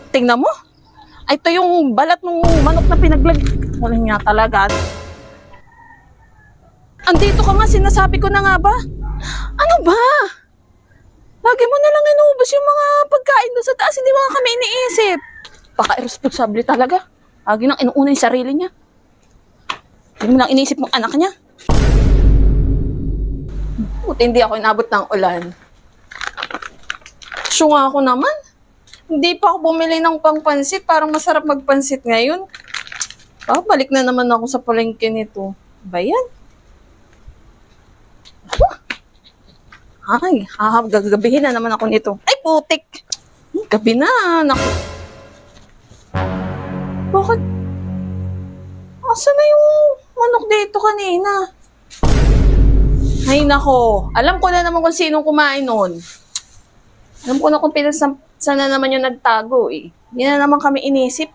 Tingnan mo. Ay, ito yung balat ng manok na pinaglag. Wala nga talaga. Andito ka nga, sinasabi ko na nga ba? Ano ba? Lagi mo na lang inuubos yung mga pagkain doon sa taas, hindi mo nga kami iniisip. Paka-irresponsible talaga. Lagi nang inuuna yung sarili niya. Hindi mo lang iniisip ng anak niya. Buti hindi ako inabot ng ulan. Syo nga ako naman. Hindi pa ako bumili ng pangpansit. Parang masarap magpansit ngayon. Balik na naman ako sa palengke nito. Ba yan? Ay, gagabihin na naman ako nito. Ay, putik! Gabi na, naku. Bakit? Asa na yung manok dito kanina? Ay, nako. Alam ko na naman kung sinong kumain nun. Alam ko na kung saan na naman yung nagtago eh. Hindi na naman kami inisip.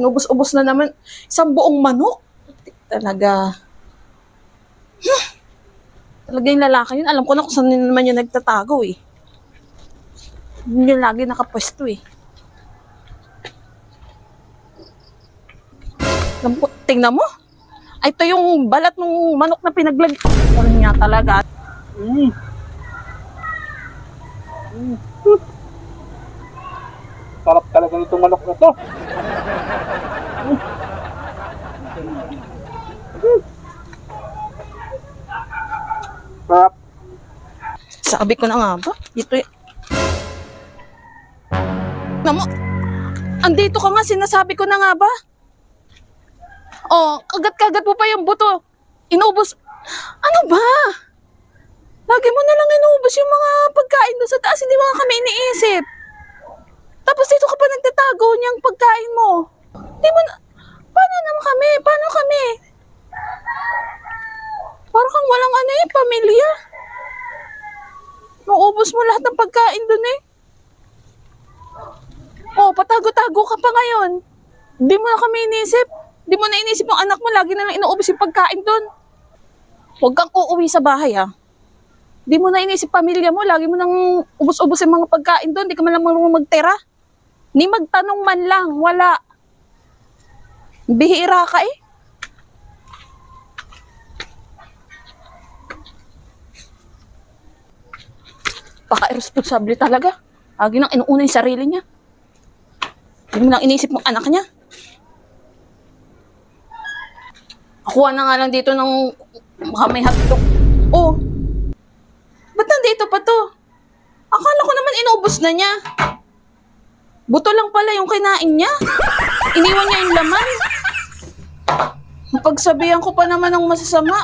Inubos-ubos na naman. Isang buong manok. Talaga. Talaga yung lalaki yun. Alam ko na kung saan naman yung nagtatago eh. Yun yung lagi nakapwesto eh. Tingnan mo. Ay, ito yung balat ng manok na pinaglag. Wala nga talaga. Sarap talaga nitong manok na to. Sarap. Sabi ko na nga ba? Dito Namo, andito ka nga, sinasabi ko na nga ba? Oh, kagat-kagat mo pa yung buto. Inubos. Ano ba? Lagi mo na lang inubos yung mga pagkain doon sa taas, hindi mo nga kami iniisip. Tapos dito ka pa nagtatago niyang pagkain mo. Hindi mo na... Paano naman kami? Paano kami? Parang kang walang ano eh, pamilya. Naubos mo lahat ng pagkain doon eh. Oh, patago-tago ka pa ngayon. Hindi mo na kami inisip. Hindi mo na inisip yung anak mo, lagi na lang inuubos yung pagkain doon. Huwag kang uuwi sa bahay ha. Hindi mo na inisip pamilya mo, lagi mo nang ubos-ubos yung mga pagkain doon, hindi ka man lang marunong magtira. Ni magtanong man lang, wala. Bihira ka eh. Paka-irresponsible talaga. Lagi nang inuuna yung sarili niya. Hindi mo lang inisip ng anak niya. Nakuha na nga lang dito ng may hotdog. Oh, ba't nandito pa to? Akala ko naman inubos na niya. Buto lang pala yung kinain niya. Iniwan niya yung laman. Pagsabihan ko pa naman ng masasama.